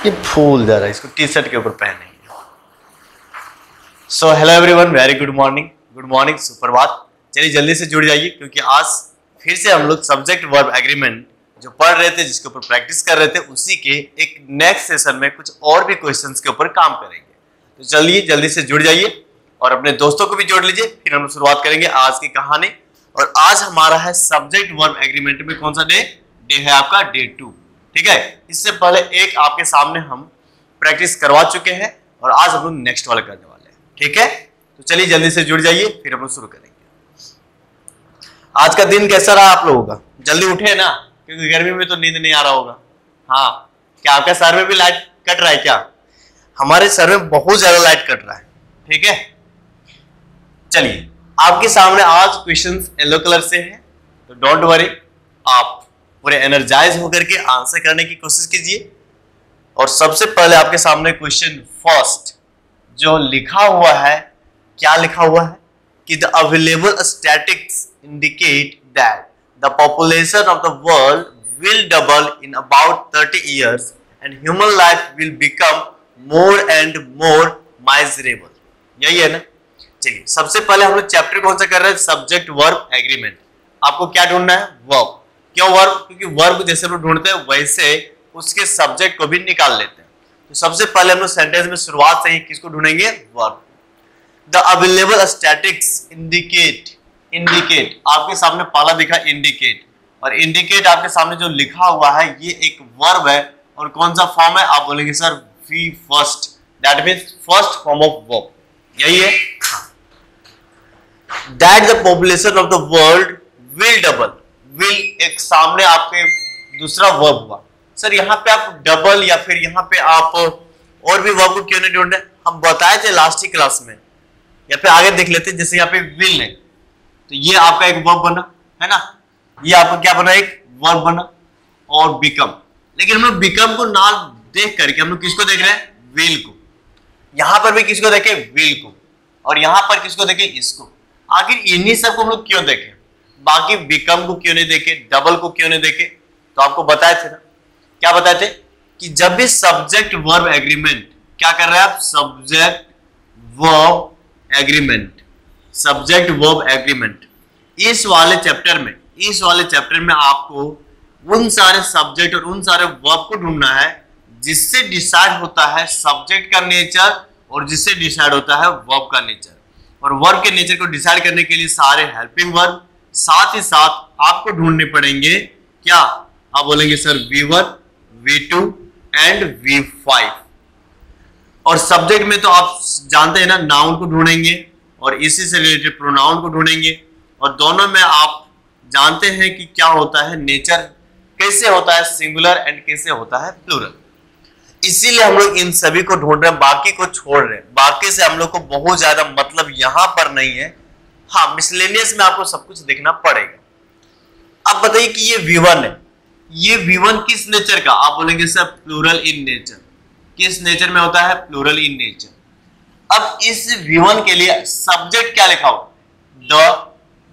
ये फूल जा रहा है, इसको टी शर्ट के ऊपर पहनेंगे। So hello everyone, very good morning, सुप्रभात। चलिए जल्दी से जुड़ जाइए, क्योंकि आज फिर से हम लोग सब्जेक्ट वर्ब एग्रीमेंट जो पढ़ रहे थे, जिसके ऊपर प्रैक्टिस कर रहे थे, उसी के एक नेक्स्ट सेशन में कुछ और भी क्वेश्चंस के ऊपर काम करेंगे। तो चलिए जल्दी से जुड़ जाइए और अपने दोस्तों को भी जोड़ लीजिए। फिर हम शुरुआत करेंगे आज की कहानी। और आज हमारा है सब्जेक्ट वर्ब एग्रीमेंट में कौन सा डे है आपका डे 2। ठीक है, इससे पहले एक आपके सामने हम प्रैक्टिस करवा चुके हैं और आज हम लोग नेक्स्ट वाला करने वाले हैं। ठीक है, तो चलिए जल्दी से जुड़ जाइए, फिर हम लोग शुरू करेंगे। आज का दिन कैसा रहा आप लोगों का? जल्दी उठे ना, क्योंकि गर्मी में तो नींद नहीं आ रहा होगा। हाँ, क्या आपके सर में भी लाइट कट रहा है क्या? हमारे सर में बहुत ज्यादा लाइट कट रहा है। ठीक है, चलिए आपके सामने आज क्वेश्चंस येलो कलर से है, तो डोंट वरी, आप पूरे एनर्जाइज होकर के आंसर करने की कोशिश कीजिए। और सबसे पहले आपके सामने क्वेश्चन फर्स्ट जो लिखा हुआ है, क्या लिखा हुआ है कि the available statistics indicate that the population of the world will double in about 30 years and human life will become more and more miserable. यही है ना। चलिए सबसे पहले हम लोग चैप्टर कौन सा कर रहे हैं? Subject verb agreement. आपको क्या ढूंढना है? वर्ब। क्यों वर्ब? क्योंकि वर्ब जैसे लोग ढूंढते हैं वैसे उसके सब्जेक्ट को भी निकाल लेते हैं। तो सबसे पहले हम लोग सेंटेंस में शुरुआत से ही किसको ढूंढेंगे? Verb. The available statistics indicate आपके सामने पहला दिखा इंडिकेट, और इंडिकेट आपके सामने जो लिखा हुआ है ये एक वर्ब है। और कौन सा फॉर्म है? आप बोलेंगे sir V first, that means first form of verb. यही है। That the population of the world will double, will एक सामने आपके दूसरा वर्ब हुआ। सर यहाँ पे आप डबल या फिर यहाँ पे आप और भी वर्ब को क्यों नहीं ढूंढ रहे? हम बताए थे लास्ट की क्लास में, या फिर आगे देख लेते हैं। जैसे यहाँ पे विल है, तो ये आपका एक वर्ब बना है ना, ये आपका क्या बना? एक वर्ब बना। और बिकम, लेकिन हम लोग बिकम को ना देख करके हम लोग किसको देख रहे हैं? विल को। यहां पर भी किसको देखे? विल को। और यहां पर किसको देखे? इसको। आखिर इन्हीं सबको हम लोग क्यों देखे? बाकी बिकम को क्यों नहीं देखे? डबल को क्यों नहीं देखे? तो आपको बताए थे ना, क्या बताए थे कि जब भी सब्जेक्ट वर्ब एग्रीमेंट, क्या कर रहे हैं आप? Subject verb agreement. इस वाले चैप्टर में आपको उन सारे सब्जेक्ट और उन सारे वर्ब को ढूंढना है जिससे डिसाइड होता है सब्जेक्ट का नेचर और जिससे डिसाइड होता है वर्ब का नेचर। और वर्ब के नेचर को डिसाइड करने के लिए सारे हेल्पिंग वर्ब, साथ ही साथ आपको ढूंढने पड़ेंगे क्या? आप बोलेंगे sir V1, V2 and V5। और सब्जेक्ट में तो आप जानते हैं ना, नाउन को ढूंढेंगे और इसी से रिलेटेड प्रोनाउन को ढूंढेंगे। और दोनों में आप जानते हैं कि क्या होता है नेचर, कैसे होता है सिंगुलर एंड कैसे होता है प्लूरल। इसीलिए हम लोग इन सभी को ढूंढ रहे हैं, बाकी को छोड़ रहे हैं। बाकी से हम लोग को बहुत ज्यादा मतलब यहां पर नहीं है। हाँ, मिसलेनियस में आपको सब कुछ देखना पड़ेगा। अब बताइए कि ये V1 है, ये V1 किस नेचर का? आप बोलेंगे सर प्लूरल इन नेचर। किस नेचर में होता है? Plural in nature. अब इस V1 के लिए सब्जेक्ट क्या लिखा हुआ? द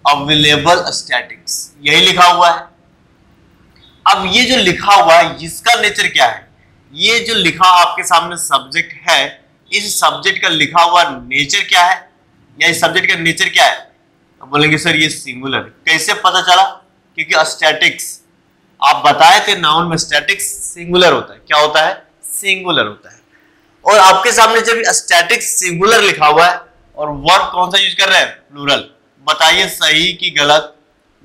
अवेलेबल स्टैटिस्टिक्स, यही लिखा हुआ है। अब ये जो लिखा हुआ है इसका नेचर क्या है? ये जो लिखा आपके सामने सब्जेक्ट है, इस सब्जेक्ट का लिखा हुआ नेचर क्या है, या इस सब्जेक्ट का नेचर क्या है? अब बोलेंगे सर ये सिंगुलर। कैसे पता चला? क्योंकि स्टैटिक्स आप बताए थे, नाउन में स्टैटिक्स सिंगुलर होता है। क्या होता है? सिंगुलर होता है। और आपके सामने जब स्टैटिक्स सिंगुलर लिखा हुआ है और वर्ब कौन सा यूज कर रहे हैं? प्लूरल। बताइए सही की गलत?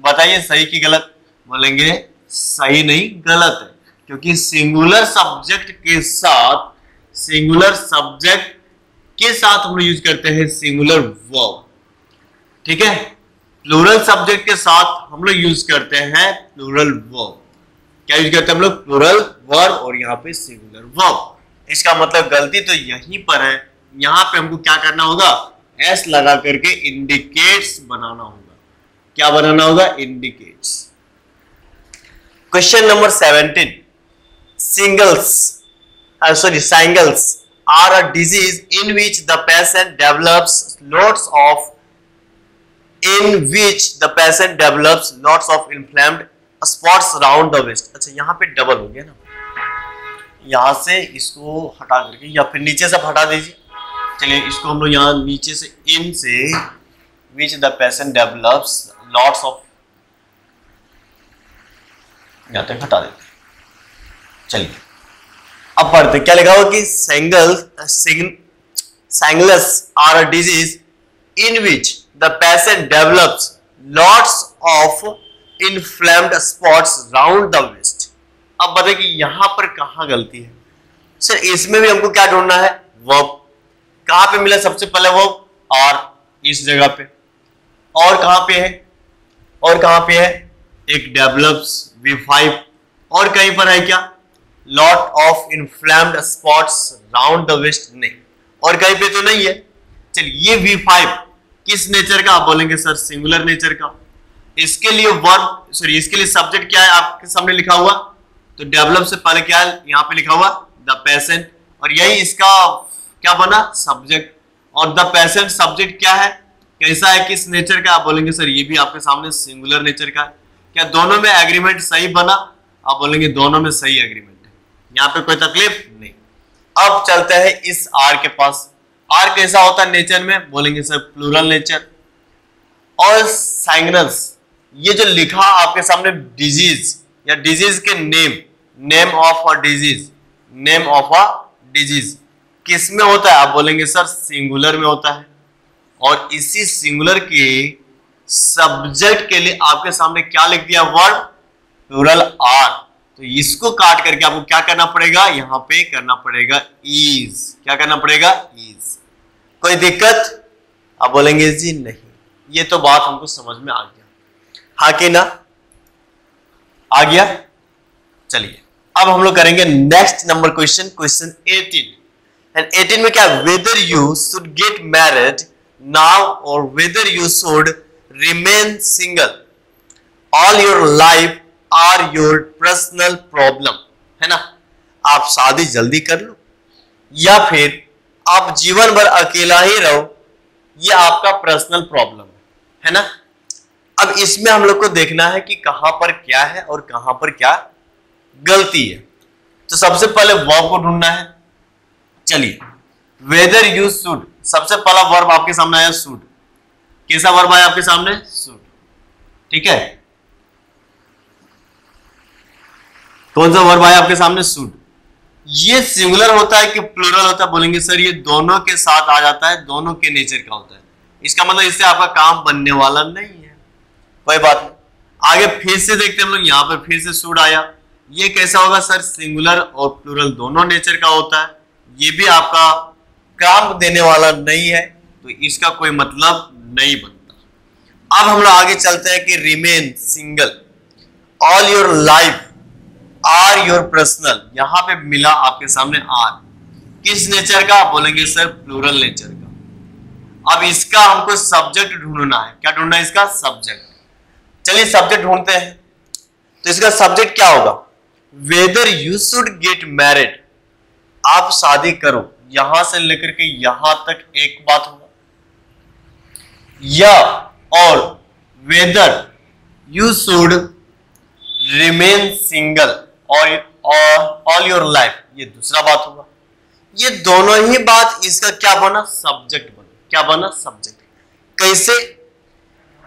बताइए सही की गलत? बोलेंगे सही नहीं, गलत है। क्योंकि सिंगुलर सब्जेक्ट के साथ हम लोग यूज करते हैं सिंगुलर वर्ब। ठीक है, प्लूरल सब्जेक्ट के साथ हम लोग यूज करते हैं प्लूरल वर्ब। क्या यूज करते हैं हम लोग? प्लूरल वर्ब और यहाँ पे सिंगुलर वर्ब। इसका मतलब गलती तो यहीं पर है। यहाँ पे हमको क्या करना होगा? एस लगा करके इंडिकेट्स बनाना होगा। क्या बनाना होगा? Indicates. Question number 17, shingles are a disease in which the patient develops lots of inflamed spots around the waist। अच्छा, यहाँ पे डबल हो गया ना, यहां से इसको हटा करके या फिर नीचे से हटा दीजिए। चलिए इसको हम लोग यहाँ नीचे से इन से which the patient develops lots of, यहाँ तक हटा देते हैं। चलिए अब पढ़ते क्या लिखा हुआ कि Shingles are a disease in which the patient develops lots of inflamed spots round the waist। अब बताइए कि यहां पर कहां गलती है सर? इसमें भी हमको क्या ढूंढना है? वर्ब। कहां पे मिला सबसे पहले वर्ब? आर, इस जगह पे। और कहां पे है? और कहां पे है? एक डेवलप्स V5 और कहीं पर है क्या? Lot of inflamed spots round the waist, नहीं। और कहीं पे तो नहीं है। चलिए ये V5 किस नेचर का? आप बोलेंगे सर सिंगुलर नेचर का। इसके लिए वर्ब, सॉरी इसके लिए सब्जेक्ट क्या है आपके सामने लिखा हुआ? तो डेवलप से पहले क्या है यहाँ पे लिखा हुआ? द पेशेंट, और यही इसका क्या बना? सब्जेक्ट। और द पेशेंट सब्जेक्ट क्या है? कैसा है, किस नेचर का? आप बोलेंगे सर ये भी आपके सामने सिंगुलर नेचर का है। क्या दोनों में एग्रीमेंट सही बना? आप बोलेंगे दोनों में सही एग्रीमेंट है, यहाँ पे कोई तकलीफ नहीं। अब चलते हैं इस आर के पास। आर कैसा होता है नेचर में? बोलेंगे सर प्लूरल नेचर। और साइग्नल्स, ये जो लिखा आपके सामने डिजीज या डिजीज के name of a disease, name of a disease किस में होता है? आप बोलेंगे सर सिंगुलर में होता है। और इसी सिंगुलर के सब्जेक्ट के लिए आपके सामने क्या लिख दिया? Verb plural are. तो इसको काट करके आपको क्या करना पड़ेगा? यहां पे करना पड़ेगा इज। क्या करना पड़ेगा? इज। कोई दिक्कत? आप बोलेंगे जी नहीं, ये तो बात हमको समझ में आ गया। हाँ कि ना? आ गया। चलिए अब हम लोग करेंगे next number question, question 18। And 18 में क्या? Whether you should get married now और whether you should remain single all your life are your personal problem, है ना? आप शादी जल्दी कर लो या फिर आप जीवन भर अकेला ही रहो, ये आपका पर्सनल प्रॉब्लम है ना? अब इसमें हम लोग को देखना है कि कहां पर क्या है और कहां पर क्या गलती है। तो सबसे पहले वर्ब को ढूंढना है। चलिए वेदर यू शुड, सबसे पहला वर्ब आपके सामने आया शुड। कैसा वर्ब आया आपके सामने? शुड। ठीक है, कौन सा वर्ब आया आपके सामने? शुड। ये सिंगुलर होता है कि प्लूरल होता है? बोलेंगे सर ये दोनों के साथ आ जाता है, दोनों के नेचर का होता है। इसका मतलब इससे आपका काम बनने वाला नहीं है, कोई बात नहीं। आगे फिर से देखते हैं हम लोग, यहाँ पर फिर से शुड आया। ये कैसा होगा सर? सिंगुलर और प्लूरल दोनों नेचर का होता है, ये भी आपका काम देने वाला नहीं है, तो इसका कोई मतलब नहीं बनता। अब हम लोग आगे चलते हैं कि remain single all your life are your personal. यहां पे मिला आपके सामने आर, किस नेचर का? बोलेंगे सर प्लूरल नेचर का। अब इसका हमको सब्जेक्ट ढूंढना है। क्या ढूंढना है? इसका सब्जेक्ट। चलिए सब्जेक्ट ढूंढते हैं। तो इसका सब्जेक्ट क्या होगा? Weather you should get married, आप शादी करो, यहां से लेकर के यहां तक एक बात होगा। या और whether you should remain single और ऑल योर लाइफ, ये दूसरा बात होगा। ये दोनों ही बात इसका क्या बना? सब्जेक्ट बना। क्या बना? सब्जेक्ट। कैसे?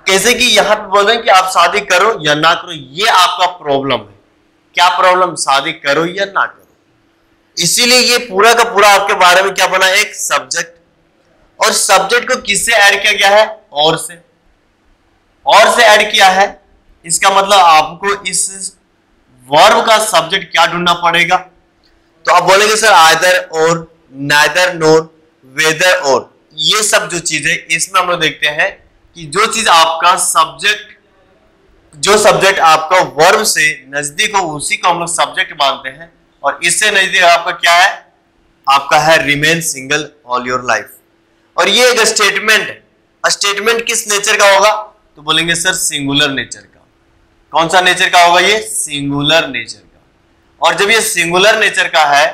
कैसे कि यहां पे बोल रहे हैं कि आप शादी करो या ना करो, ये आपका प्रॉब्लम है। क्या प्रॉब्लम? शादी करो या ना करो। इसीलिए ये पूरा का पूरा आपके बारे में क्या बना? एक सब्जेक्ट। और सब्जेक्ट को किससे ऐड किया गया है? और से। और से ऐड किया है, इसका मतलब आपको इस वर्ब का सब्जेक्ट क्या ढूंढना पड़ेगा? तो आप बोलेंगे सर आइदर और, नाइदर नोर, वेदर और, ये सब जो चीज है इसमें हम लोग देखते हैं कि जो चीज आपका सब्जेक्ट, जो सब्जेक्ट आपका वर्ब से नजदीक हो उसी को हम लोग सब्जेक्ट मानते हैं। और इससे नजदीक आपका क्या है? आपका है remain single all your life. और ये एक स्टेटमेंट है। स्टेटमेंट किस नेचर का होगा? तो बोलेंगे सर सिंगुलर नेचर का। कौन सा नेचर का होगा? ये सिंगुलर नेचर का। और जब ये सिंगुलर नेचर का है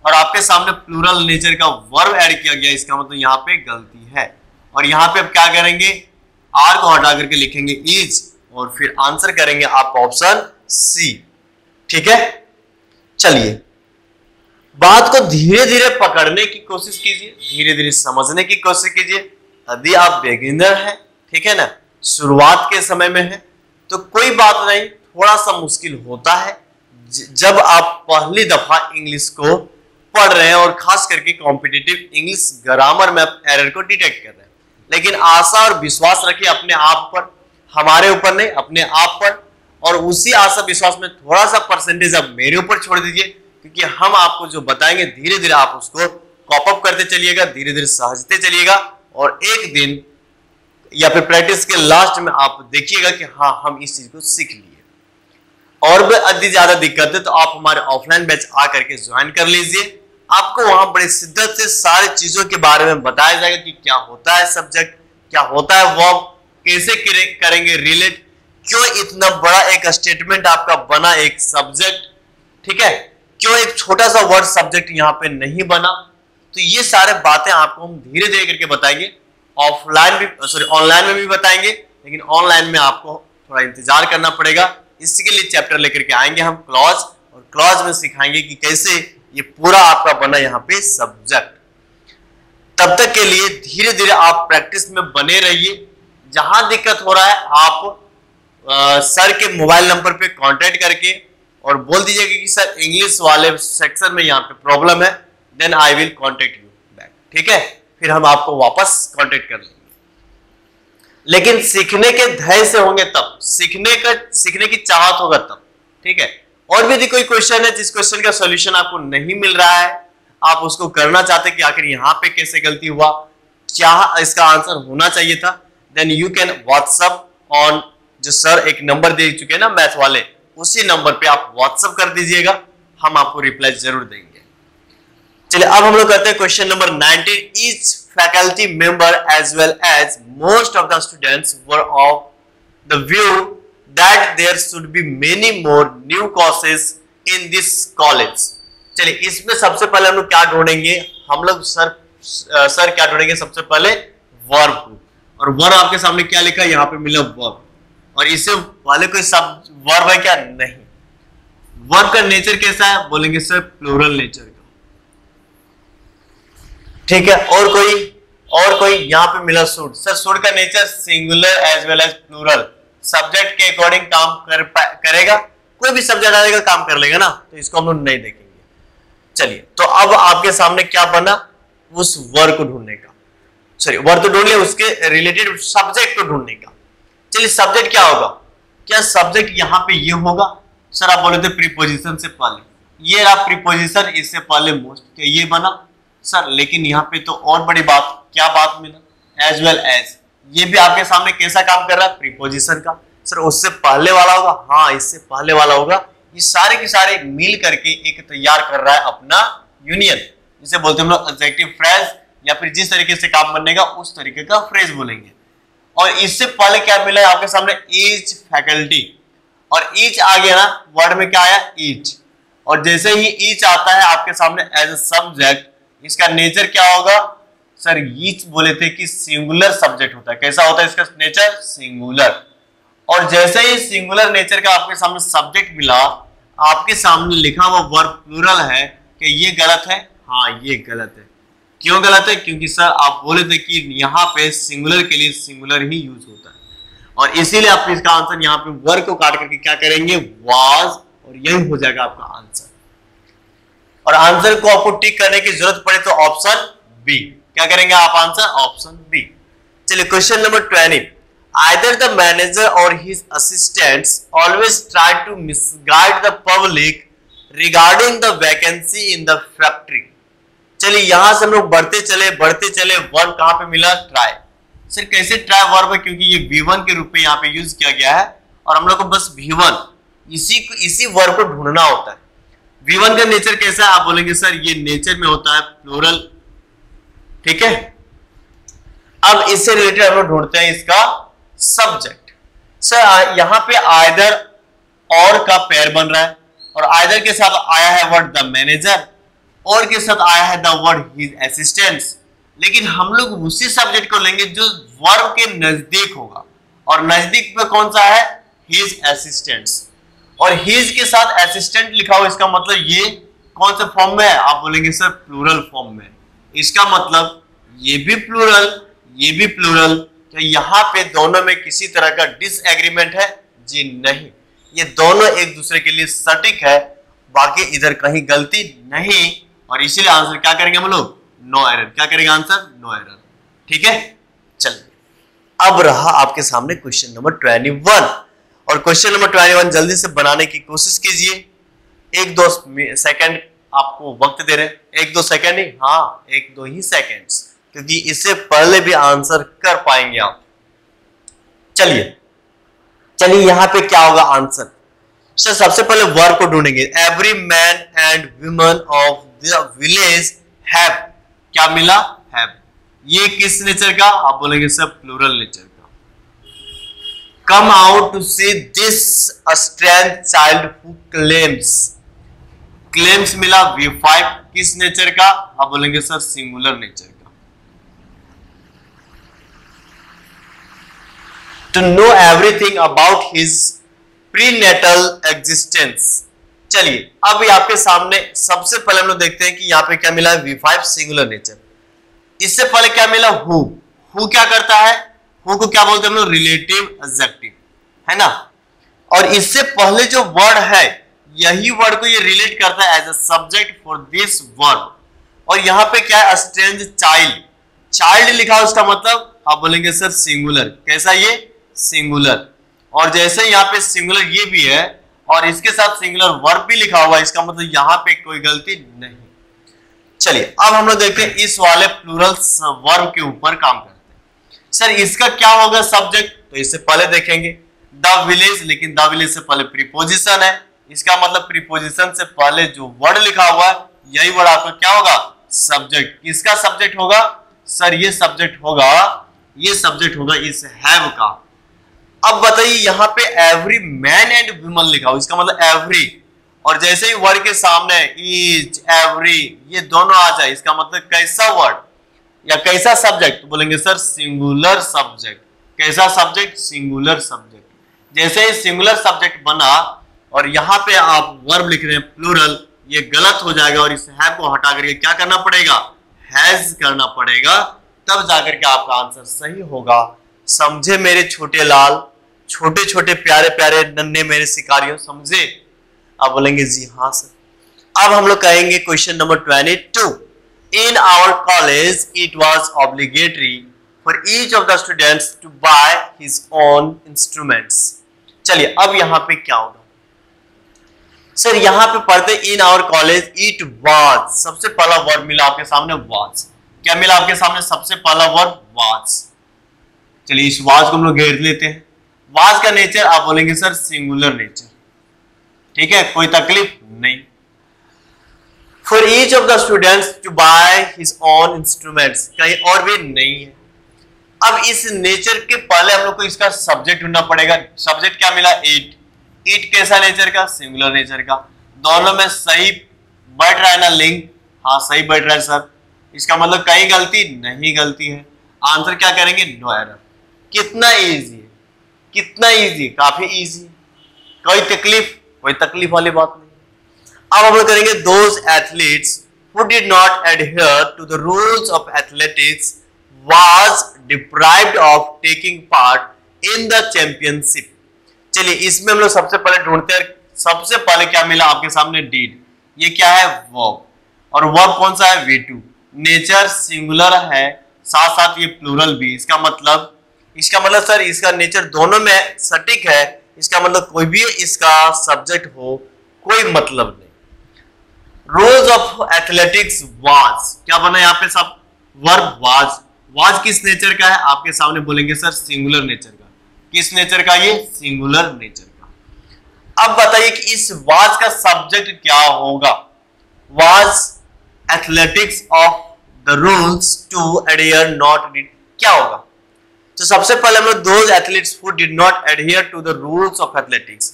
और आपके सामने प्लूरल नेचर का वर्ब ऐड किया गया, इसका मतलब यहाँ पे गलती है। और यहाँ पे आप क्या करेंगे? आर को हटा करके लिखेंगे इज, और फिर आंसर करेंगे आप ऑप्शन सी। ठीक है, चलिए बात को धीरे धीरे पकड़ने की कोशिश कीजिए, धीरे धीरे समझने की कोशिश कीजिए। यदि आप बिगिनर हैं, ठीक है ना, शुरुआत के समय में है, तो कोई बात नहीं, थोड़ा सा मुश्किल होता है जब आप पहली दफा इंग्लिश को पढ़ रहे हैं और खास करके कॉम्पिटिटिव इंग्लिश ग्रामर में आप एरर को डिटेक्ट कर रहे हैं। लेकिन आशा और विश्वास रखिए अपने आप पर, हमारे ऊपर नहीं, अपने आप पर। और उसी आशा विश्वास में थोड़ा सा परसेंटेज आप मेरे ऊपर छोड़ दीजिए, क्योंकि हम आपको जो बताएंगे धीरे धीरे आप उसको कॉप अप करते चलिएगा, धीरे धीरे समझते चलिएगा, और एक दिन या फिर प्रैक्टिस के लास्ट में आप देखिएगा कि हाँ, हम इस चीज को सीख लिए। और भी अधिक ज्यादा दिक्कत है तो आप हमारे ऑफलाइन बैच आकर के ज्वाइन कर लीजिए। आपको वहां बड़ी शिद्दत से सारी चीजों के बारे में बताया जाएगा कि क्या होता है सब्जेक्ट, क्या होता है वर्ब, कैसे करेंगे रिलेट, क्यों इतना बड़ा एक स्टेटमेंट आपका बना एक सब्जेक्ट, ठीक है, क्यों एक छोटा सा वर्ड सब्जेक्ट यहाँ पे नहीं बना। तो ये सारे बातें आपको हम धीरे धीरे करके बताएंगे। ऑफलाइन भी, सॉरी, ऑनलाइन में भी बताएंगे, लेकिन ऑनलाइन में आपको थोड़ा इंतजार करना पड़ेगा। इसके लिए चैप्टर लेकर के आएंगे हम क्लॉज, और क्लॉज में सिखाएंगे कि कैसे ये पूरा आपका बना यहाँ पे सब्जेक्ट। तब तक के लिए धीरे धीरे आप प्रैक्टिस में बने रहिए। जहां दिक्कत हो रहा है आप सर के मोबाइल नंबर पे कांटेक्ट करके और बोल दीजिएगा कि सर इंग्लिश वाले सेक्शन में यहाँ पे प्रॉब्लम है, then I will contact you back, ठीक है, फिर हम आपको वापस कांटेक्ट कर लेंगे। लेकिन सीखने के धैर्य से होंगे तब, सीखने की चाहत होगा तब, ठीक है। और भी यदि कोई क्वेश्चन है जिस क्वेश्चन का सॉल्यूशन आपको नहीं मिल रहा है, आप उसको करना चाहते कि आखिर यहाँ पे कैसे गलती हुआ, क्या इसका आंसर होना चाहिए था, then you can WhatsApp on, जो सर एक नंबर दे चुके हैं ना मैथ वाले, उसी नंबर पे आप व्हाट्सएप कर दीजिएगा, हम आपको रिप्लाई जरूर देंगे। चलिए अब हम लोग करते हैं question number 19। Each faculty member as well as most of the students were of the view that there should be many more new courses in this college। चलिए इसमें सबसे पहले हम लोग क्या ढूंढेंगे, हम लोग सर क्या ढूंढेंगे, सबसे पहले वर्ब को। और वर्ब आपके सामने क्या लिखा है, यहाँ पे मिला वर्ब, और इससे पहले कोई सब वर्ब है क्या, नहीं। वर्ब का नेचर कैसा है, बोलेंगे सर प्लूरल नेचर का, ठीक है। और कोई यहाँ पे मिला शुड, सर शुड का nature singular as well as plural, subject के अकॉर्डिंग काम करेगा, कोई भी सब्जेक्ट आएगा काम कर लेगा ना, तो इसको हम लोग नहीं देखेंगे। चलिए तो अब आपके सामने क्या बना, उस वर्ड को ढूंढने का, सॉरी वर्ड तो ढूंढ लिया, उसके रिलेटेड सब्जेक्ट को ढूंढने का। चलिए सब्जेक्ट क्या होगा, क्या सब्जेक्ट यहाँ पे ये होगा, सर आप बोले थे प्रीपोजिशन से पहले, ये रहा प्रीपोजिशन, इससे पहले मोस्ट, क्या ये बना सर, लेकिन यहाँ पे तो और बड़ी बात, क्या बात मिला, एज वेल एज, ये भी आपके सामने कैसा काम कर रहा है, प्रीपोजिशन का। सर उससे पहले वाला होगा, हाँ इससे पहले वाला होगा। ये सारे के सारे मिल करके एक तैयार कर रहा है अपना यूनियन, जिसे बोलते हैं हम लोग एडजेक्टिव फ्रेज, या फिर जिस तरीके से काम बनेगा उस तरीके का फ्रेज बोलेंगे। और इससे पहले क्या मिला है आपके सामने, ईच फैकल्टी, और ईच आ गया ना, वर्ड में क्या आया, ईच, और जैसे ही ईच आता है आपके सामने एज ए सब्जेक्ट, इसका नेचर क्या होगा, सर ईच बोले थे कि सिंगुलर सब्जेक्ट होता है, कैसा होता है इसका नेचर, सिंगुलर। और जैसे ही सिंगुलर नेचर का आपके सामने सब्जेक्ट मिला, आपके सामने लिखा हुआ वर्ब प्लूरल है, कि ये गलत है, हाँ ये गलत है। क्यों गलत है, क्योंकि सर आप बोले थे कि यहाँ पे सिंगुलर के लिए सिंगुलर ही यूज होता है, और इसीलिए आप इसका आंसर यहाँ पे वर्ब को काट करके क्या करेंगे, वाज, और यही हो जाएगा आपका आंसर। और आंसर को आपको टिक करने की जरूरत पड़े तो ऑप्शन बी, क्या करेंगे आप, आंसर ऑप्शन बी। चलिए question number 20। Either the manager or his assistants always try to misguide the public regarding the vacancy in the factory। चलिए यहां से हम लोग बढ़ते चले, वर्ब कहां पे मिला, ट्राई। सर कैसे ट्राई वर्ब है, क्योंकि ये V1 के रूप में यहाँ पे यूज किया गया है, और हम लोग को बस V1 इसी वर्ब को ढूंढना होता है। V1 का नेचर कैसा है, आप बोलेंगे सर ये नेचर में होता है प्लूरल, ठीक है। अब इससे रिलेटेड हम लोग ढूंढते हैं इसका सब्जेक्ट। सर यहाँ पे आइदर और का पेयर बन रहा है, और आइदर के साथ आया है वर्ड द मैनेजर, और के साथ आया है द वर्ड हिज असिस्टेंट्स, लेकिन हम लोग उसी सब्जेक्ट को लेंगे जो वर्ब के नजदीक होगा, और नजदीक पे कौन सा है, हिज असिस्टेंट्स, और हिज के साथ असिस्टेंट लिखा हुआ, इसका मतलब ये कौन से फॉर्म में है? आप बोलेंगे सर प्लूरल फॉर्म में। इसका मतलब ये भी प्लूरल, ये भी प्लूरल। क्या यहाँ पे दोनों में किसी तरह का डिसएग्रीमेंट है? जी नहीं, ये दोनों एक दूसरे के लिए सटीक है, बाकी इधर कहीं गलती नहीं, और इसीलिए आंसर क्या करेंगे हम लोग? No error. क्या करेंगे आंसर? No error. ठीक है, चलिए अब रहा आपके सामने क्वेश्चन नंबर 21, और क्वेश्चन नंबर 21 जल्दी से बनाने की कोशिश कीजिए। 1-2 सेकंड आपको वक्त दे रहे हैं, 1-2 सेकंड नहीं, हाँ 1-2 ही सेकंड्स, क्योंकि इससे पहले भी आंसर कर पाएंगे आप। चलिए यहां पे क्या होगा आंसर? सर सबसे पहले वर्ब को ढूंढेंगे। Every man and woman of the village have, क्या मिला? हैव। ये किस नेचर का? आप बोलेंगे सर प्लूरल नेचर का। Come out to see this strength child who claims, claims मिला V5, किस नेचर का? आप बोलेंगे सर सिंगुलर नेचर का। To know everything about his prenatal existence. चलिए अब आपके सामने सबसे पहले हम लोग देखते हैं कि यहाँ पे क्या मिला है? V5 singular nature. इससे पहले क्या मिला? हु। हु क्या करता है? हु को क्या बोलते हैं हम लोग? रिलेटिव एडजेक्टिव, है ना। और इससे पहले जो वर्ड है, यही वर्ड को ये रिलेट करता है as a subject for this word. और यहाँ पे क्या है? स्ट्रेंज चाइल्ड, चाइल्ड लिखा है, उसका मतलब आप बोलेंगे सर सिंगुलर। कैसा? ये सिंगुलर। और जैसे यहाँ पे सिंगुलर ये भी है और इसके साथ सिंगुलर वर्ब भी लिखा हुआ है, इसका मतलब यहाँ पे कोई गलती नहीं। चलिए अब हम लोग देखते हैं इस वाले प्लूरल वर्ब के ऊपर काम करते हैं। सर इसका क्या होगा सब्जेक्ट? तो इससे पहले देखेंगे द विलेज, लेकिन द विलेज से पहले प्रीपोजिशन है, इसका मतलब प्रीपोजिशन से पहले जो वर्ड लिखा हुआ है यही वर्ड आपका क्या होगा? सब्जेक्ट। किसका सब्जेक्ट होगा? सर ये सब्जेक्ट होगा, ये सब्जेक्ट होगा इस हैव का। अब बताइए यहाँ पे एवरी मैन एंड वुमन लिखा हो, इसका मतलब एवरी, और जैसे ही वर्ड के सामने ईच, एवरी, ये दोनों आ जाए, इसका मतलब कैसा वर्ड या कैसा सब्जेक्ट? तो बोलेंगे सर सिंगुलर सब्जेक्ट। कैसा सब्जेक्ट? Singular subject. जैसे ही सिंगुलर सब्जेक्ट बना और यहाँ पे आप वर्ब लिख रहे हैं प्लूरल, ये गलत हो जाएगा और इस हैव को हटा करके क्या करना पड़ेगा? हैज करना पड़ेगा, तब जाकर के आपका आंसर सही होगा। समझे मेरे छोटे लाल, छोटे छोटे प्यारे प्यारे नन्हे मेरे शिकारियों, समझे? आप बोलेंगे जी हाँ सर। अब हम लोग कहेंगे question number 22। In our college it was obligatory for each of the students to buy his own instruments. चलिए अब यहाँ पे क्या होगा? सर यहाँ पे पढ़ते in our college it was, सबसे पहला वर्ड मिला आपके सामने वाज। क्या मिला आपके सामने? सबसे पहला वर्ड वाज। चलिए इस वाज को हम लोग घेर लेते हैं। वाज का नेचर आप बोलेंगे सर सिंगुलर नेचर, ठीक है, कोई तकलीफ नहीं। For each of the students to buy his own instruments, कहीं और भी नहीं है। अब इस नेचर के पहले हम लोग को इसका सब्जेक्ट ढूंढना पड़ेगा। सब्जेक्ट क्या मिला? इट। इट कैसा नेचर का? सिंगुलर नेचर का। दोनों में सही बैठ रहा है ना लिंक? हाँ सही बैठ रहा है सर। इसका मतलब कहीं गलती नहीं, गलती है। आंसर क्या करेंगे? No error. कितना इजी है, कितना इजी, काफी इजी, कोई तकलीफ वाली बात नहीं। अब हम लोग करेंगे those athletes who did not adhere to the rules of athletics was deprived of taking part in the championship। चलिए इसमें हम लोग सबसे पहले ढूंढते हैं। सबसे पहले क्या मिला आपके सामने? did। ये क्या है? verb। और verb कौन सा है? V2। नेचर सिंगुलर है, साथ साथ ये प्लूरल भी। इसका मतलब सर इसका नेचर दोनों में सटीक है, इसका मतलब कोई भी इसका सब्जेक्ट हो कोई मतलब नहीं। रूल्स ऑफ एथलेटिक्स वाज, क्या बना यहाँ पे? सब वर्ब वाज। वाज किस नेचर का है? आपके सामने बोलेंगे सर सिंगुलर नेचर का। किस नेचर का? ये सिंगुलर नेचर का। अब बताइए कि इस वाज का सब्जेक्ट क्या होगा? Was athletics of the rules to adhere not did, क्या होगा? तो सबसे पहले हम लोग those athletes who did not adhere to the rules of athletics.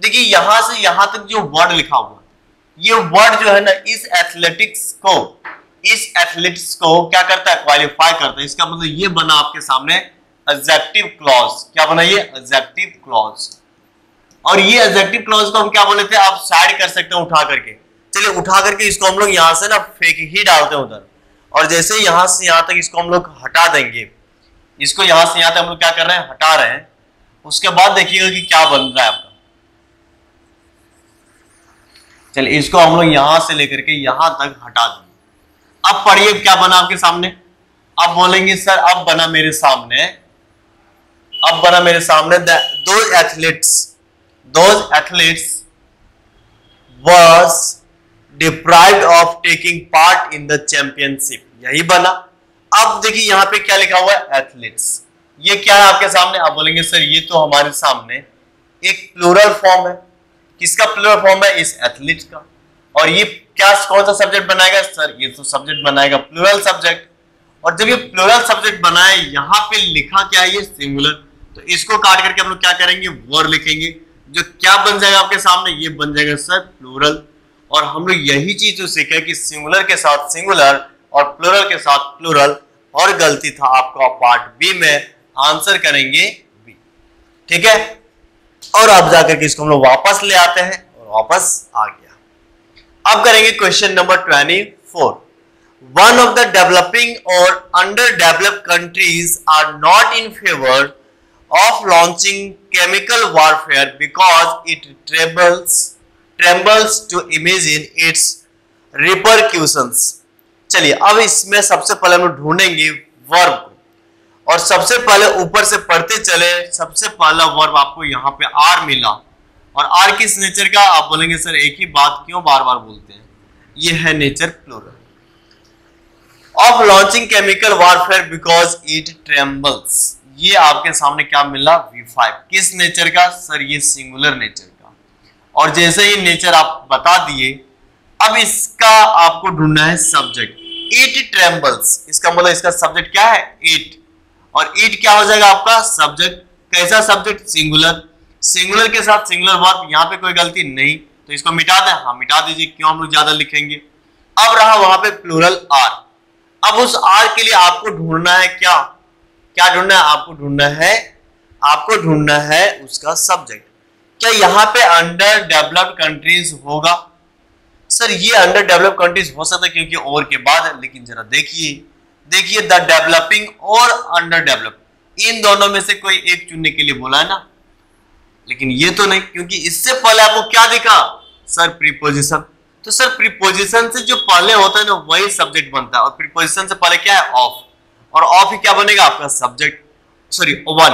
देखिए यहां से यहां तक जो वर्ड लिखा हुआ, ये वर्ड जो है ना इस एथलेटिक्स को क्या करता है? क्वालिफाई करता है। इसका मतलब ये बना आपके सामने एडजेक्टिव क्लॉज। क्या बना ये? Adjective clause. और ये एडजेक्टिव क्लॉज को हम क्या बोले थे? आप साइड कर सकते हैं उठा करके। चलिए उठा करके इसको हम लोग यहाँ से ना फेंक ही डालते हैं उधर, और जैसे ही यहाँ से यहाँ तक इसको हम लोग हटा देंगे, इसको यहाँ से यहाँ तक हम लोग क्या कर रहे हैं, हटा रहे हैं, उसके बाद देखिएगा कि क्या बन रहा है आपका। चलिए इसको हम लोग यहां से लेकर के यहां तक हटा देंगे। अब पढ़िए क्या बना आपके सामने। अब बोलेंगे सर अब बना मेरे सामने, अब बना मेरे सामने those athletes was deprived of taking part in the championship, यही बना। अब देखिए यहां पे क्या लिखा हुआ है, एथलीट्स। ये क्या है आपके सामने। आप बोलेंगे सर ये तो हमारे सामने एक प्लूरल फॉर्म है। किसका प्लूरल फॉर्म है, इस एथलीट का। और ये क्या कौन सा सब्जेक्ट बनाएगा सर, ये तो सब्जेक्ट बनाएगा प्लूरल सब्जेक्ट। और जब ये प्लूरल सब्जेक्ट बनाए, यहाँ पे लिखा क्या है, ये सिंगुलर, तो इसको काट करके हम लोग क्या करेंगे, वर्ड लिखेंगे। जो क्या बन जाएगा आपके सामने, ये बन जाएगा सर प्लूरल। और हम लोग यही चीज तो सीखे कि सिंगुलर के साथ सिंगुलर और प्लूरल के साथ प्लूरल। और गलती था आपका पार्ट बी में, आंसर करेंगे बी, ठीक है। और अब जाकर के इसको हम लोग वापस ले आते हैं और वापस आ गया। अब करेंगे question number 24। One of the developing और under developed countries are not in favour of launching chemical warfare because it trembles to imagine its repercussions. चलिए अब इसमें सबसे पहले हम ढूंढेंगे वर्ब को, और सबसे पहले ऊपर से पढ़ते चले। सबसे पहला वर्ब आपको यहाँ पे आर मिला, और आर किस नेचर का। आप बोलेंगे सर एक ही बात क्यों बार बार बोलते हैं, ये है nature plural. Of launching chemical warfare because it trembles, ये आपके सामने क्या मिला, V5। किस नेचर का सर, ये सिंगुलर नेचर का। और जैसे ही नेचर आप बता दिए, अब इसका आपको ढूंढना है सब्जेक्ट। इट ट्रेम्बल्स, इसका मतलब इसका सब्जेक्ट क्या है, इट। और इट क्या हो जाएगा आपका सब्जेक्ट। कैसा सब्जेक्ट, सिंगुलर। सिंगुलर के साथ सिंगुलर वर्ब, यहाँ पे कोई गलती नहीं, तो इसको मिटा दें। हाँ मिटा दीजिए, क्यों हम लोग ज्यादा लिखेंगे। अब रहा वहां पे प्लूरल आर। अब उस आर के लिए आपको ढूंढना है क्या, क्या ढूंढना है आपको ढूंढना है उसका सब्जेक्ट। क्या यहाँ पे अंडर डेवलप्ड कंट्रीज होगा सर, ये अंडर डेवलप्ड कंट्रीज हो सकता है क्योंकि और के बाद है। लेकिन जरा देखिए द डेवलपिंग और अंडर डेवलप, इन दोनों में से कोई एक चुनने के लिए बोला है ना। लेकिन ये तो नहीं, क्योंकि इससे पहले आपको क्या दिखा सर, प्रीपोजिशन। तो सर प्रीपोजिशन से जो पहले होता है ना वही सब्जेक्ट बनता है, और प्रीपोजिशन से पहले क्या है, ऑफ। और ऑफ ही क्या बनेगा आपका सब्जेक्ट, सॉरी वन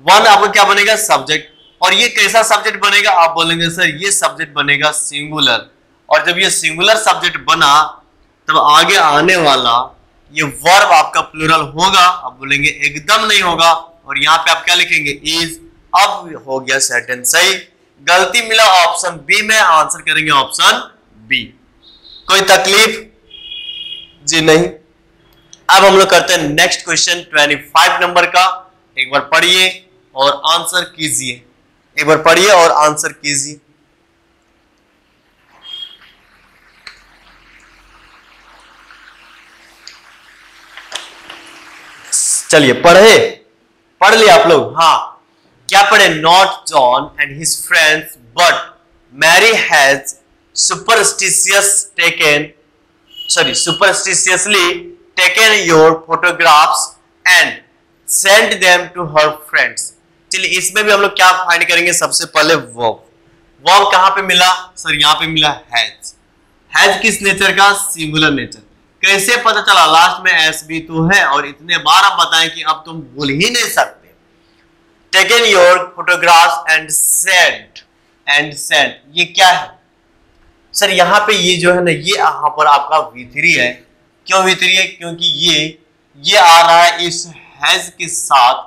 आपका क्या बनेगा, सब्जेक्ट। और ये कैसा सब्जेक्ट बनेगा, आप बोलेंगे सर ये सब्जेक्ट बनेगा सिंगुलर। और जब ये सिंगुलर सब्जेक्ट बना, तब आगे आने वाला ये वर्ब आपका प्लूरल होगा। आप बोलेंगे एकदम नहीं होगा, और यहाँ पे आप क्या लिखेंगे, इज। अब हो गया सेंटेंस सही। गलती मिला ऑप्शन बी में, आंसर करेंगे ऑप्शन बी। कोई तकलीफ जी नहीं। अब हम लोग करते हैं नेक्स्ट क्वेश्चन 25 नंबर का। एक बार पढ़िए और आंसर कीजिए, एक बार पढ़िए और आंसर कीजिए। चलिए पढ़ लिया आप लोग। हाँ क्या पढ़े, not John and his friends but Mary has superstitiously taken your photographs and sent them to her friends। चलिए इसमें भी हम लोग क्या फाइंड करेंगे, सबसे पहले वर्ब कहां पे मिला सर, यहाँ पे मिला हैज किस नेचर का, सिंगुलर नेचर। कैसे पता चला, लास्ट में एस बी तो है, और इतने बार आप बताएं कि अब तुम भूल ही नहीं सकते। Taken your photographs and sent, ये क्या है सर, यहाँ पे ये जो है ना, ये यहाँ पर आपका V3 है। क्यों V3 है, क्योंकि ये आ रहा है इस हैज के साथ,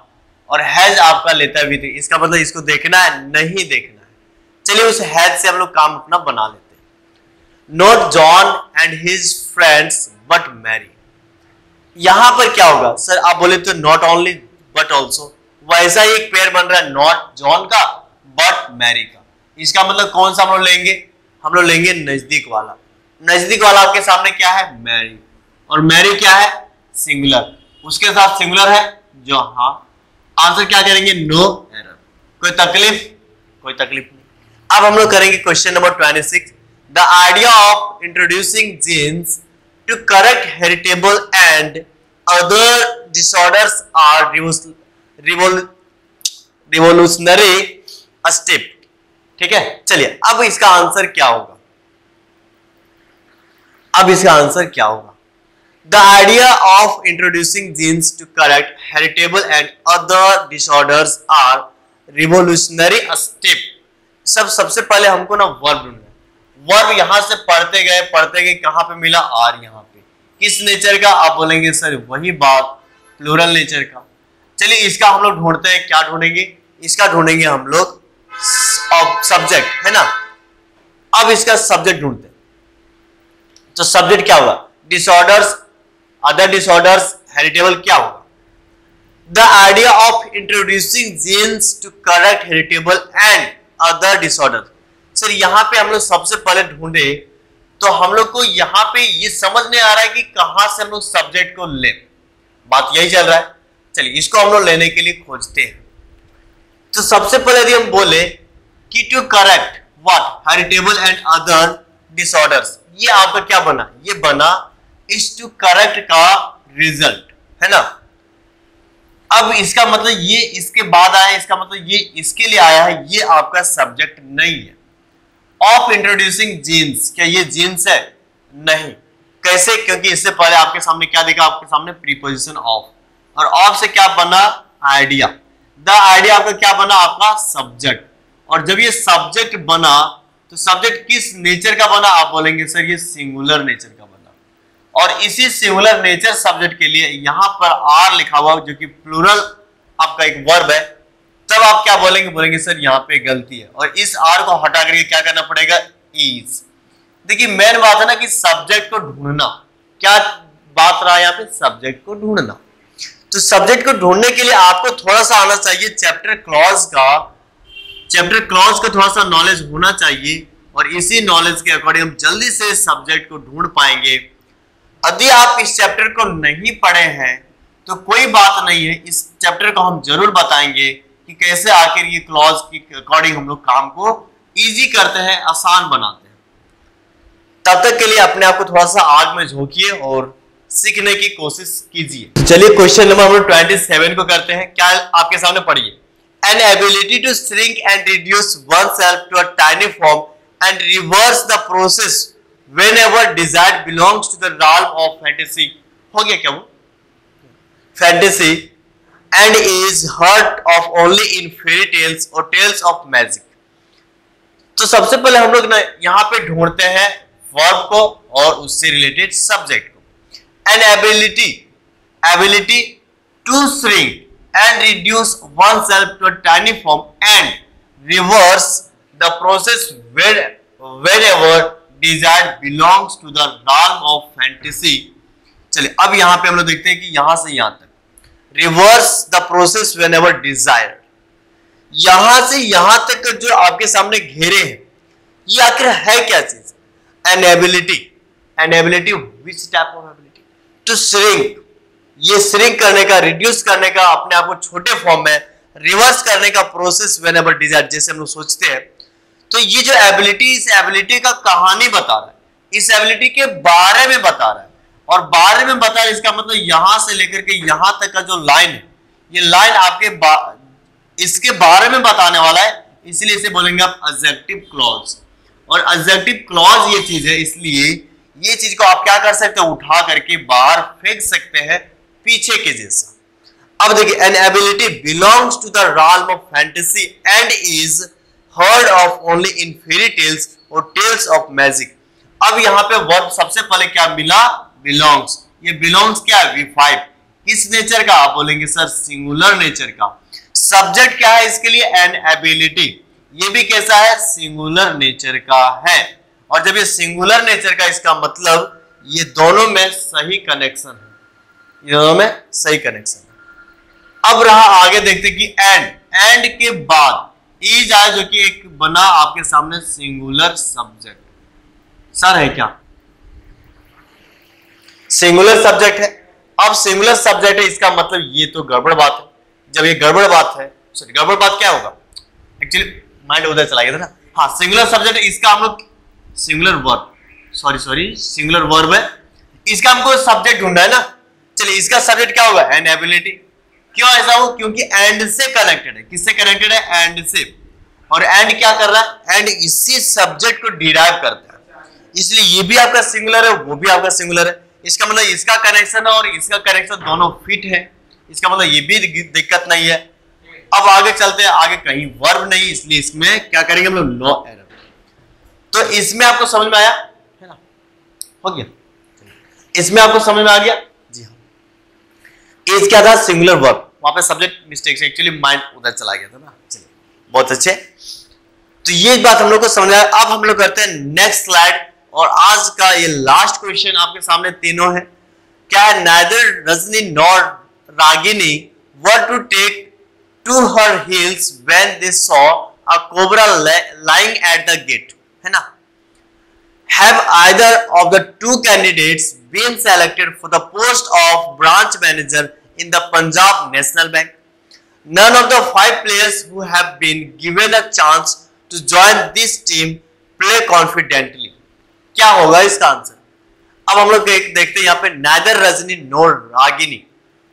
और हैज आपका लेता है V3। इसका मतलब इसको देखना है, नहीं देखना है। चलिए उस हैज से हम लोग काम अपना बना लेते हैं। Not John and his friends but Mary, यहां पर क्या होगा सर, आप बोले तो नॉट ओनली बट ऑल्सो, वैसा ही एक पेयर बन रहा है नॉट जॉन का बट मैरी का। इसका मतलब कौन सा हम लोग लेंगे, हम लोग लेंगे नजदीक वाला। नजदीक वाला आपके सामने क्या है, मैरी। और मैरी क्या है, सिंगुलर, उसके साथ सिंगुलर है जो। हाँ आंसर क्या करेंगे, नो एरर। कोई तकलीफ नहीं। अब हम लोग करेंगे question number 26। The idea of introducing genes to correct heritable and other disorders are revolutionary step. ठीक है, चलिए अब इसका आंसर क्या होगा, अब इसका आंसर क्या होगा। The idea of introducing genes to correct heritable and other disorders are revolutionary step. सबसे पहले हमको ना वर्ब ढूंढना है। वर्ब यहां से पढ़ते गए कहां पे मिला, आर यहाँ पे। किस नेचर का, आप बोलेंगे सर वही बात प्लूरल नेचर का। चलिए इसका हम लोग ढूंढते हैं, क्या ढूंढेंगे, इसका ढूंढेंगे हम लोग सब्जेक्ट, है ना। अब इसका सब्जेक्ट ढूंढते हैं, तो सब्जेक्ट क्या होगा, डिसऑर्डर्स, अदर डिसऑर्डर्स, हेरिटेबल क्या होगा। The idea of introducing genes to correct heritable and other disorder. Sir यहाँ पे हम लोग सबसे पहले ढूंढे तो हम लोग को यहाँ पे ये समझ नहीं आ रहा है कि कहां से हम लोग सब्जेक्ट को ले, बात यही चल रहा है। चलिए इसको हम लोग लेने के लिए खोजते हैं। तो सबसे पहले यदि हम बोले कि to correct what, heritable and other disorders, ये आपका क्या बना, ये बना इस टू करेक्ट का रिजल्ट, है ना। अब इसका मतलब ये इसके बाद आया, इसका मतलब ये इसके लिए आया है, ये आपका सब्जेक्ट नहीं है। ऑफ इंट्रोड्यूसिंग जीन्स, क्या ये जीन्स है, नहीं। कैसे, क्योंकि इससे पहले आपके सामने क्या देखा, आपके सामने प्रीपोजिशन ऑफ, और ऑफ से क्या बना, आइडिया। द आइडिया आपका क्या बना, आपका सब्जेक्ट। और जब ये सब्जेक्ट बना तो सब्जेक्ट किस नेचर का बना, आप बोलेंगे सर ये सिंगुलर नेचर का बना। और इसी सिंगुलर नेचर सब्जेक्ट के लिए यहां पर आर लिखा हुआ जो कि प्लूरल आपका एक वर्ब है, तब आप क्या बोलेंगे, बोलेंगे सर यहाँ पे गलती है और इस आर को हटा करके क्या करना पड़ेगा, इज। देखिए मेन बात है ना कि सब्जेक्ट को ढूंढना, क्या बात रहा यहाँ पे, सब्जेक्ट को ढूंढना। तो सब्जेक्ट को ढूंढने के लिए आपको थोड़ा सा आना चाहिए चैप्टर क्लॉज का, चैप्टर क्लॉज का थोड़ा सा नॉलेज होना चाहिए, और इसी नॉलेज के अकॉर्डिंग हम जल्दी से सब्जेक्ट को ढूंढ पाएंगे। यदि आप इस चैप्टर को नहीं पढ़े हैं तो कोई बात नहीं है, इस चैप्टर को हम जरूर बताएंगे कि कैसे आखिर ये क्लॉज के अकॉर्डिंग हम लोग काम को इजी करते हैं, आसान बनाते हैं। तब तक के लिए अपने आप को थोड़ा सा आग में झोंकिए और सीखने की कोशिश कीजिए। चलिए क्वेश्चन नंबर हम लोग 27 को करते हैं। क्या आपके सामने पढ़िए, an ability to shrink and reduce oneself to a tiny form and reverse the process whenever desired belongs to the realm of fantasy। हो गया क्या वो, fantasy and is heard of only in fairy tales or tales of magic। तो सबसे पहले हम लोग ना यहाँ पे ढूंढते हैं वर्ब को और उससे रिलेटेड सब्जेक्ट को। an ability to shrink and reduce oneself to a tiny form and reverse the process wherever desired belongs to the realm of fantasy। चलिए अब यहां पे हम लोग देखते हैं कि यहां से यहां तक reverse the process whenever desired, यहां से यहां तक जो आपके सामने घेरे हैं ये आखिर है क्या चीज, an ability which type of ability, to shrink, ये श्रिंक करने का, रिड्यूस करने का, अपने आप को छोटे फॉर्म में, रिवर्स करने का प्रोसेस व्हेनेवर डिजायर्ड, जैसे हम लोग सोचते हैं। तो ये जो एबिलिटी, इस एबिलिटी का कहानी बता रहा है, इस एबिलिटी के बारे में बता रहा है, और बारे में बता रहा है इसका मतलब यहां से लेकर के यहां तक का जो लाइन है, ये लाइन आपके इसके बारे में बताने वाला है, इसलिए इसे बोलेंगे आप एडजेक्टिव क्लॉज। और एडजेक्टिव क्लॉज ये चीज है, इसलिए ये चीज को आप क्या कर सकते हैं, उठा करके बाहर फेंक सकते हैं पीछे के जैसा। अब देखिए, an ability belongs to the realm of fantasy and is heard of only in fairy tales or tales of magic। अब यहाँ पे वर्ब सबसे पहले क्या मिला, belongs। ये belongs क्या है, V5। किस नेचर का, आप बोलेंगे सर सिंगुलर नेचर का। सब्जेक्ट क्या है इसके लिए, an ability, ये भी कैसा है, सिंगुलर नेचर का है। और जब ये सिंगुलर नेचर का, इसका मतलब ये दोनों में सही कनेक्शन है, ये दोनों में सही कनेक्शन है। अब रहा आगे देखते कि एंड के बाद इज आया, जो कि एक बना आपके सामने सिंगुलर सब्जेक्ट। सर है क्या, सिंगुलर सब्जेक्ट है। अब सिंगुलर सब्जेक्ट है, इसका मतलब ये तो गड़बड़ बात है। जब ये गड़बड़ बात है, गड़बड़ बात क्या होगा, एक्चुअली माइंड उधर चला गया था ना। हाँ, सिंगुलर सब्जेक्ट, इसका हम लोग singular verb, sorry singular verb है, इसका हमको सब्जेक्ट ढूंढना है ना। चलिए इसका सब्जेक्ट क्या होगा, एन एबिलिटी। क्यों ऐसा हो, क्योंकि एंड से कनेक्टेड है। किससे कनेक्टेड है, एंड से। और एंड क्या कर रहा है, एंड इसी सब्जेक्ट को डिराइव करता है, इसलिए ये भी आपका सिंगुलर है, वो भी आपका सिंगुलर है। इसका मतलब इसका कनेक्शन और इसका कनेक्शन दोनों फिट है, इसका मतलब ये भी दिक्कत नहीं है। अब आगे चलते हैं, आगे कहीं वर्ब नहीं, इसलिए इसमें क्या करेंगे हम लोग, नो एरर। तो इसमें आपको समझ में आया है ना, हो गया, इसमें आपको समझ में आ गया जी हाँ। इस क्या था, सिंगुलर वर्ब, वहां पे सब्जेक्ट मिस्टेक से एक्चुअली माइंड उधर चला गया था ना। चलिए बहुत अच्छे, तो ये बात हम लोग को समझ आया। अब हम लोग करते हैं नेक्स्ट स्लाइड, और आज का ये लास्ट क्वेश्चन आपके सामने तीनों है। क्या है, neither Rajni nor Ragini were to take to her heels when they saw a cobra lying at the gate, है ना। Have either of the two candidates been selected for the post of branch manager in the Punjab National Bank? None of the 5 players who have been given a chance to join this team play confidently. क्या होगा इसका answer? अब हम लोग देखते हैं यहाँ पे, neither Rajni nor Ragini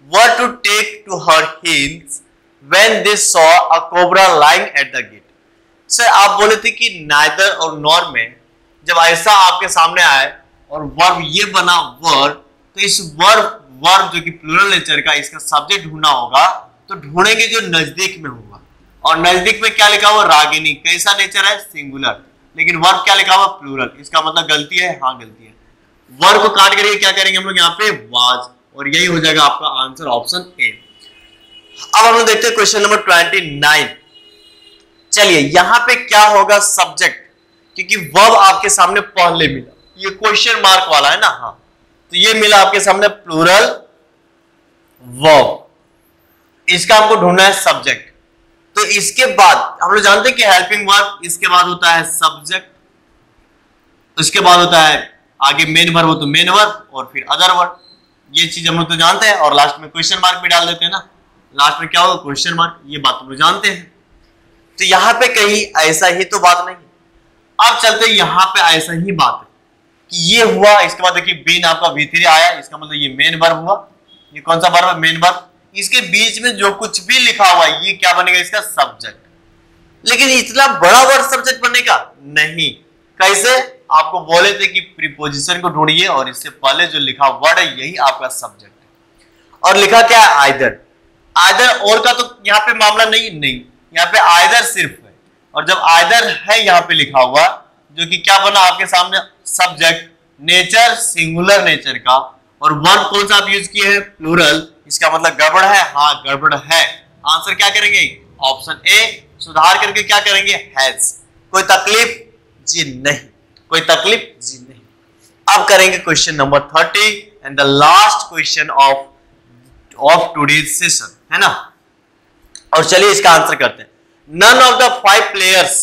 were to take to her heels when they saw a cobra lying at the gate. Sir आप बोले थे कि neither और nor में जब ऐसा आपके सामने आए और वर्ब ये बना वर्ब, तो इस वर्ब जो कि प्लूरल नेचर का, इसका सब्जेक्ट ढूंढना होगा, तो ढूंढेंगे जो नजदीक में होगा। और नजदीक में क्या लिखा हुआ, रागिनी, कैसा नेचर है, सिंगुलर, लेकिन वर्ब क्या लिखा हुआ, प्लूरल। इसका मतलब गलती है, हाँ गलती है। वर्ब को काट करके क्या करेंगे हम लोग यहाँ पे, वाज, और यही हो जाएगा आपका आंसर, ऑप्शन ए। अब हम लोग देखते हैं क्वेश्चन नंबर 29। चलिए यहां पे क्या होगा, सब्जेक्ट, क्योंकि वर्ब आपके सामने पहले मिला, ये क्वेश्चन मार्क वाला है ना, हाँ, तो ये मिला आपके सामने प्लूरल वर्ब, इसका हमको ढूंढना है सब्जेक्ट। तो इसके बाद हम लोग जानते हैं कि हेल्पिंग वर्ब, इसके बाद होता है सब्जेक्ट, उसके बाद होता है आगे मेन वर्ब हो तो मेन वर्ब, और फिर अदर वर्ब। ये चीज हम लोग तो जानते हैं, और लास्ट में क्वेश्चन मार्क भी डाल देते हैं ना, लास्ट में क्या होगा, क्वेश्चन मार्क, ये बात हम लोग जानते हैं। तो यहाँ पे कहीं ऐसा ही तो बात नहीं। अब चलते हैं, यहाँ पे ऐसा ही बात है कि ये हुआ, इसके बाद देखिए बीन आपका V3 आया, इसका मतलब ये मेन वर्ब हुआ। ये कौन सा वर्ब है, मेन वर्ब। इसके बीच में जो कुछ भी लिखा हुआ है ये क्या बनेगा, इसका सब्जेक्ट। लेकिन इतना बड़ा वर्ड सब्जेक्ट बनेगा नहीं, कैसे, आपको बोले थे कि प्रीपोजिशन को ढूंढिए और इससे पहले जो लिखा वर्ड है यही आपका सब्जेक्ट है। और लिखा क्या है, आइदर। आइदर और का तो यहाँ पे मामला नहीं, यहाँ पे आइदर सिर्फ है, और जब आइदर है यहाँ पे लिखा हुआ, जो कि क्या बना आपके सामने, सब्जेक्ट, नेचर सिंगुलर नेचर का, और वर्ब कौन सा आप यूज किए हैं, प्लूरल। इसका मतलब गड़बड़ है, हाँ गड़बड़ है। आंसर क्या करेंगे, ऑप्शन ए। सुधार करके क्या करेंगे, हैज। कोई तकलीफ जी नहीं, कोई तकलीफ जी नहीं। अब करेंगे question number 30 and the last question of today's session, है ना। और चलिए इसका आंसर करते हैं। None of the 5 players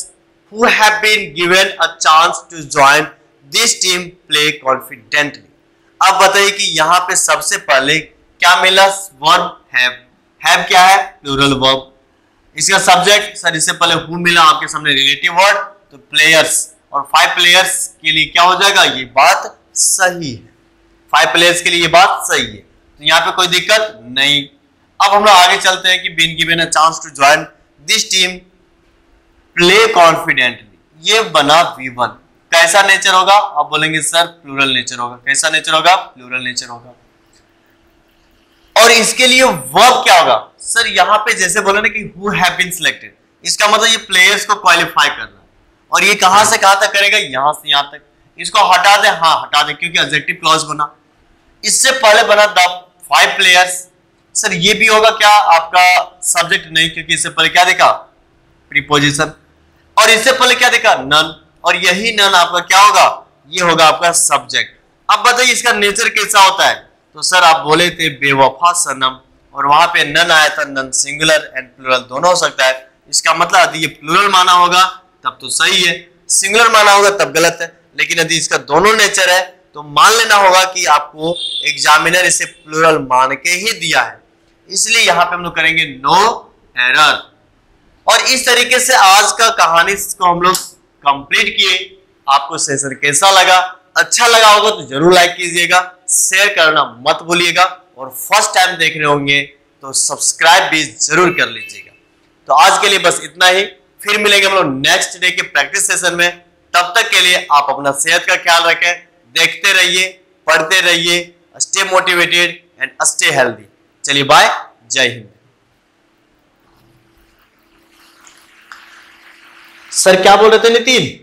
who have been given a chance to join this team play confidently. अब बताइए कि यहाँ पे सबसे पहले क्या मिला, वर्ब हैव। हैव क्या है, प्लूरल वर्ब। इसका सब्जेक्ट, सर इससे पहले हु मिला आपके सामने, रिलेटिव वर्ड, तो प्लेयर्स, और 5 प्लेयर्स के लिए क्या हो जाएगा, ये बात सही है। 5 प्लेयर्स के लिए ये बात सही है, तो यहाँ पे कोई दिक्कत नहीं। अब हम लोग आगे चलते हैं कि been given a chance to join this team play confidently, ये बना V1। कैसा नेचर होगा, आप बोलेंगे सर प्लूरल नेचर होगा। कैसा नेचर होगा, प्लूरल नेचर होगा। और इसके लिए वर्ब क्या होगा, सर यहाँ पे जैसे बोले ना कि हु हैव बीन सिलेक्टेड, इसका मतलब ये प्लेयर्स को क्वालिफाई करना, और ये कहां से कहां तक करेगा, यहां से यहां तक। इसको हटा दे, हाँ हटा दे, क्योंकि एडजेक्टिव क्लॉज बना। इससे पहले बना द 5 प्लेयर्स, सर ये भी होगा क्या आपका सब्जेक्ट, नहीं, क्योंकि इससे पहले क्या देखा, प्रीपोजिशन। और इससे पहले क्या देखा, नन, और यही नन आपका क्या होगा, ये होगा आपका सब्जेक्ट। अब बताइए इसका नेचर कैसा होता है, तो सर आप बोले थे बेवफा सनम, और वहां पे नन आया था, नन सिंगुलर एंड प्लूरल दोनों हो सकता है। इसका मतलब यदि ये प्लूरल माना होगा तब तो सही है, सिंगुलर माना होगा तब गलत है। लेकिन यदि इसका दोनों नेचर है तो मान लेना होगा कि आपको एग्जामिनर इसे प्लूरल मान के ही दिया है, इसलिए यहां पे हम लोग करेंगे नो एरर। और इस तरीके से आज का कहानी को हम लोग कंप्लीट किए। आपको सेशन कैसा लगा, अच्छा लगा होगा तो जरूर लाइक कीजिएगा, शेयर करना मत भूलिएगा और फर्स्ट टाइम देख रहे होंगे तो सब्सक्राइब भी जरूर कर लीजिएगा। तो आज के लिए बस इतना ही, फिर मिलेंगे हम लोग नेक्स्ट डे के प्रैक्टिस सेशन में। तब तक के लिए आप अपना सेहत का ख्याल रखें, देखते रहिए, पढ़ते रहिए, stay motivated and stay healthy. चलिए बाय, जय हिंद। सर क्या बोल रहे थे नितिन?